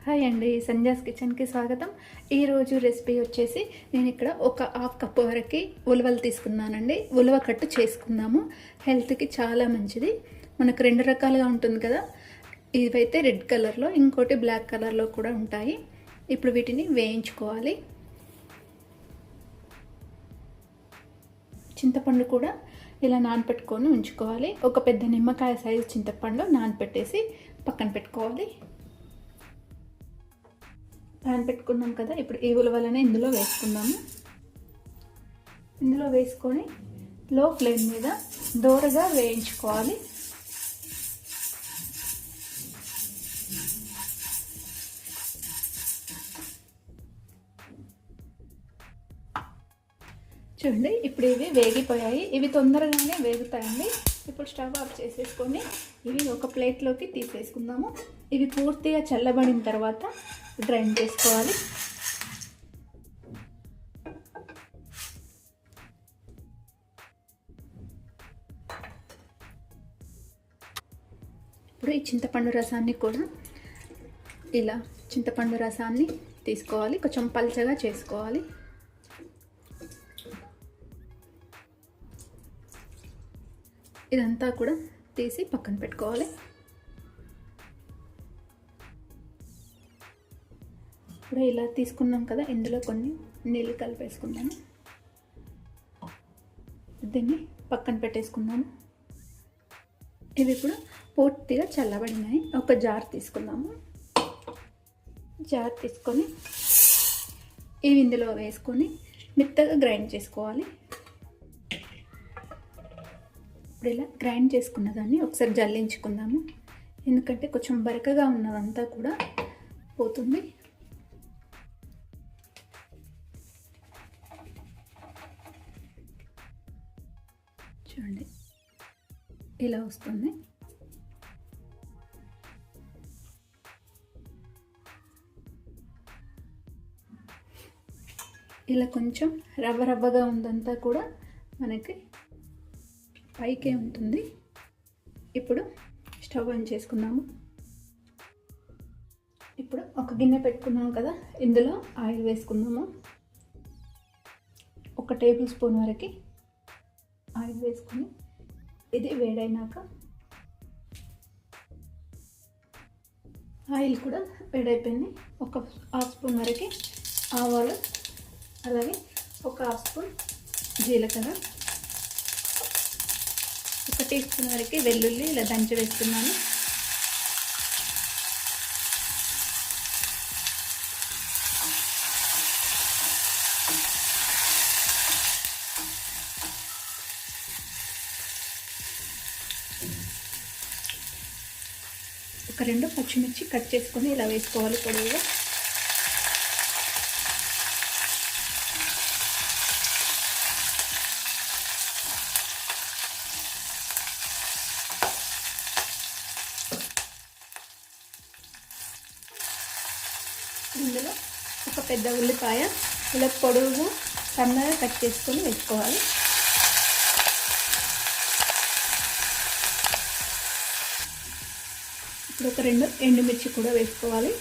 Hi అండి, సంజాస్ కిచెన్కి స్వాగతం. ఈరోజు రెసిపీ వచ్చేసి నేను ఇక్కడ ఒక హాఫ్ కప్ వరకు ఉలవలు తీసుకున్నానండి. ఉలవ కట్టు చేసుకుందాము. హెల్త్కి చాలా మంచిది. మనకు రెండు రకాలుగా ఉంటుంది కదా, ఇవైతే రెడ్ కలర్లో, ఇంకోటి బ్లాక్ కలర్లో కూడా ఉంటాయి. ఇప్పుడు వీటిని వేయించుకోవాలి. చింతపండు కూడా ఇలా నానపెట్టుకొని ఉంచుకోవాలి. ఒక పెద్ద నిమ్మకాయ సైజు చింతపండు నానపెట్టేసి పక్కన పెట్టుకోవాలి. ప్యాన్ పెట్టుకున్నాం కదా, ఇప్పుడు ఈ ఉలవలని ఇందులో వేసుకుందాము. ఇందులో వేసుకొని లో ఫ్లేమ్ మీద దోరగా వేయించుకోవాలి. చూడండి, ఇప్పుడు ఇవి వేగిపోయాయి. ఇవి తొందరగానే వేగుతాయండి. ఇప్పుడు స్టవ్ ఆఫ్ చేసేసుకొని ఇవి ఒక ప్లేట్లోకి తీసేసుకుందాము. ఇవి పూర్తిగా చల్లబడిన తర్వాత గ్రైండ్ చేసుకోవాలి. ఇప్పుడు ఈ చింతపండు రసాన్ని కూడా ఇలా చింతపండు రసాన్ని తీసుకోవాలి. కొంచెం పల్చగా చేసుకోవాలి. ఇదంతా కూడా తీసి పక్కన పెట్టుకోవాలి. ఇప్పుడు ఇలా తీసుకున్నాం కదా, ఇందులో కొన్ని నీళ్ళు కలిపేసుకుందాము. దీన్ని పక్కన పెట్టేసుకుందాము. ఇవి ఇప్పుడు పూర్తిగా చల్లబడినాయి. ఒక జార్ తీసుకుందాము. జార్ తీసుకొని ఇవి ఇందులో వేసుకొని మెత్తగా గ్రైండ్ చేసుకోవాలి. ఇప్పుడు ఇలా గ్రైండ్ చేసుకున్న దాన్ని ఒకసారి జల్లించుకుందాము. ఎందుకంటే కొంచెం బరకగా ఉన్నదంతా కూడా పోతుంది. చూడండి, ఇలా వస్తుంది. ఇలా కొంచెం రవ్వ రవ్వగా ఉందంతా కూడా మనకి పైకే ఉంటుంది. ఇప్పుడు స్టవ్ ఆన్ చేసుకుందాము. ఇప్పుడు ఒక గిన్నె పెట్టుకున్నాము కదా, ఇందులో ఆయిల్ వేసుకుందాము. 1 టేబుల్ స్పూన్ వరకు ఆయిల్ వేసుకొని ఇది వేడైనాక ఆయిల్ కూడా వేడైపోయింది. 1/2 స్పూన్ వరకు ఆవాలు, అలాగే 1/2 స్పూన్ జీలకర్ర, 1 టీ స్పూన్ వరకు వెల్లుల్లి ఇలా దంచి వేస్తున్నాను. ఒక 2 పచ్చిమిర్చి కట్ చేసుకొని ఇలా వేసుకోవాలి పొడవుగా. ఇందులో ఒక పెద్ద ఉల్లిపాయ ఇలా పొడవుగా సన్నగా కట్ చేసుకొని వేసుకోవాలి. ఇప్పుడు ఒక 2 ఎండుమిర్చి కూడా వేసుకోవాలి.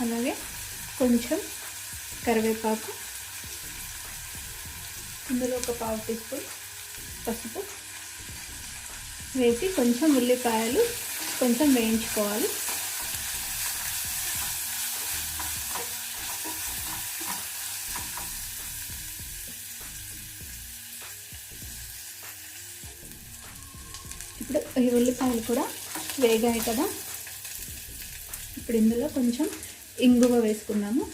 అలాగే కొంచెం కరివేపాకు, ఇందులో ఒక 1/2 టీ స్పూన్ పసుపు వేసి కొంచెం ఉల్లిపాయలు కొంచెం వేయించుకోవాలి. ఇప్పుడు ఈ ఉల్లిపాయలు కూడా వేగాయి కదా, ఇప్పుడు ఇందులో కొంచెం ఇంగువ వేసుకున్నాము.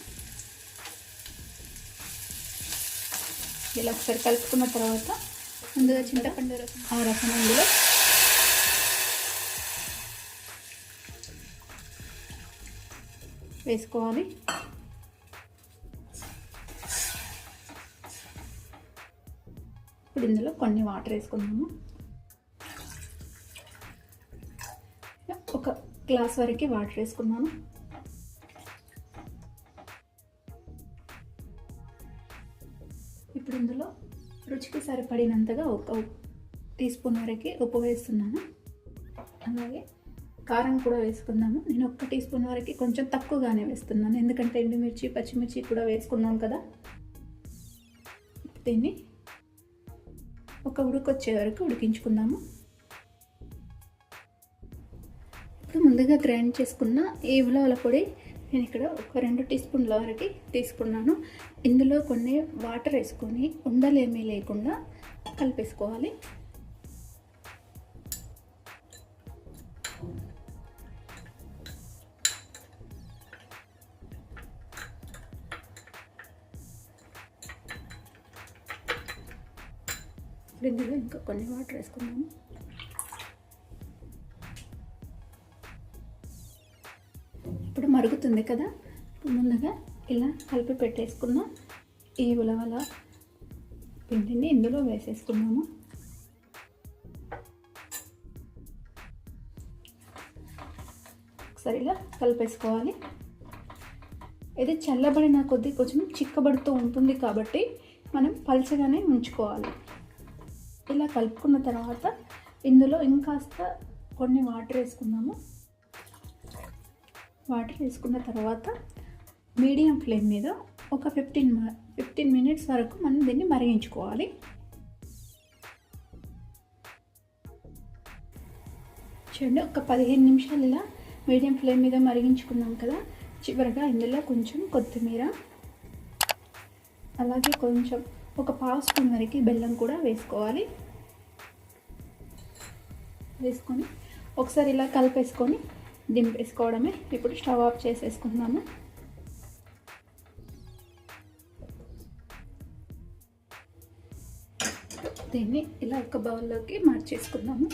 ఇలా ఒకసారి కలుపుకున్న తర్వాత ముందుగా చింతపండు రసం, ఆ రసం ఇందులో వేసుకోవాలి. ఇప్పుడు ఇందులో కొన్ని వాటర్ వేసుకున్నాము. 1 గ్లాస్ వరకు వాటర్ వేసుకున్నాను. ఇప్పుడు ఇందులో రుచికి సరిపడినంతగా 1 టీ స్పూన్ వరకు ఉప్పు వేస్తున్నాను. అలాగే కారం కూడా వేసుకుందాము. నేను 1 టీ స్పూన్ వరకు కొంచెం తక్కువగానే వేస్తున్నాను, ఎందుకంటే ఎండుమిర్చి పచ్చిమిర్చి కూడా వేసుకున్నాం కదా. దీన్ని ఒక ఉడికొచ్చే వరకు ఉడికించుకుందాము. ఇప్పుడు ముందుగా గ్రైండ్ చేసుకున్న ఈ ఉలవల పొడి నేను ఇక్కడ ఒక 2 టీ స్పూన్ల వరకు తీసుకున్నాను. ఇందులో కొన్ని వాటర్ వేసుకొని ఉండలేమీ లేకుండా కలిపేసుకోవాలి. ఇందులో ఇంకా కొన్ని వాటర్ వేసుకున్నాము. ఇప్పుడు మరుగుతుంది కదా, ముందుగా ఇలా కలిపి పెట్టేసుకున్న ఈ ఉలవల పిండిని ఇందులో వేసేసుకున్నాము. ఒకసారి ఇలా కలిపేసుకోవాలి. ఇది చల్లబడిన కొద్దీ కొంచెం చిక్కబడుతూ ఉంటుంది కాబట్టి మనం పల్చగానే ఉంచుకోవాలి. ఇలా కలుపుకున్న తర్వాత ఇందులో ఇంకాస్త కొన్ని వాటర్ వేసుకుందాము. వాటర్ వేసుకున్న తర్వాత మీడియం ఫ్లేమ్ మీద ఒక 15 మినిట్స్ వరకు మనం దీన్ని మరిగించుకోవాలి. చూడండి, ఒక 15 నిమిషాలు ఇలా మీడియం ఫ్లేమ్ మీద మరిగించుకున్నాం కదా. చివరిగా ఇందులో కొంచెం కొత్తిమీర, అలాగే కొంచెం ఒక 1/2 స్పూన్ వరకు బెల్లం కూడా వేసుకోవాలి. వేసుకొని ఒకసారి ఇలా కలిపేసుకొని దింపేసుకోవడమే. ఇప్పుడు స్టవ్ ఆఫ్ చేసేసుకుందాము. దీన్ని ఇలా ఒక బౌల్లోకి మార్చేసుకుందాము.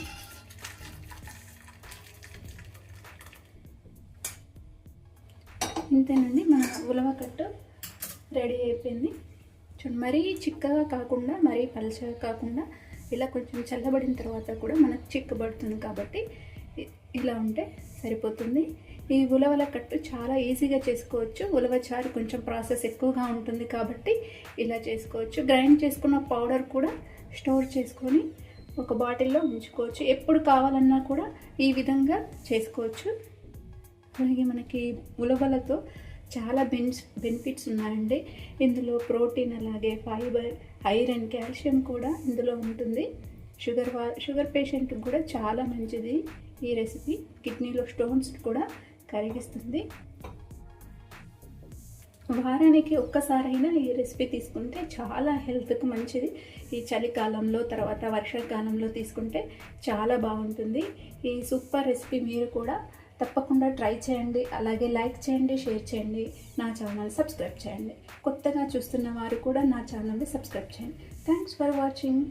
ఇంతేనండి, మన ఉలవకట్టు రెడీ అయిపోయింది. మరీ చిక్కగా కాకుండా మరీ పలుచగా కాకుండా ఇలా కొంచెం చల్లబడిన తర్వాత కూడా మనకు చిక్కబడుతుంది కాబట్టి ఇలా ఉంటే సరిపోతుంది. ఈ ఉలవల కట్టు చాలా ఈజీగా చేసుకోవచ్చు. ఉలవ చారు కొంచెం ప్రాసెస్ ఎక్కువగా ఉంటుంది కాబట్టి ఇలా చేసుకోవచ్చు. గ్రైండ్ చేసుకున్న పౌడర్ కూడా స్టోర్ చేసుకొని ఒక బాటిల్లో ఉంచుకోవచ్చు. ఎప్పుడు కావాలన్నా కూడా ఈ విధంగా చేసుకోవచ్చు. అలాగే మనకి ఉలవలతో చాలా బెనిఫిట్స్ ఉన్నాయండి. ఇందులో ప్రోటీన్, అలాగే ఫైబర్, ఐరన్, కాల్షియం కూడా ఇందులో ఉంటుంది. షుగర్ పేషెంట్కి కూడా చాలా మంచిది ఈ రెసిపీ. కిడ్నీలో స్టోన్స్ కూడా కరిగిస్తుంది. వారానికి ఒక్కసారైనా ఈ రెసిపీ తీసుకుంటే చాలా హెల్త్కి మంచిది. ఈ చలికాలంలో, తర్వాత వర్షాకాలంలో తీసుకుంటే చాలా బాగుంటుంది. ఈ సూపర్ రెసిపీ మీరు కూడా తప్పకుండా ట్రై చేయండి. అలాగే లైక్ చేయండి, షేర్ చేయండి, నా ఛానల్ సబ్స్క్రైబ్ చేయండి. కొత్తగా చూస్తున్న వారు కూడా నా ఛానల్ని సబ్స్క్రైబ్ చేయండి. Thanks for watching.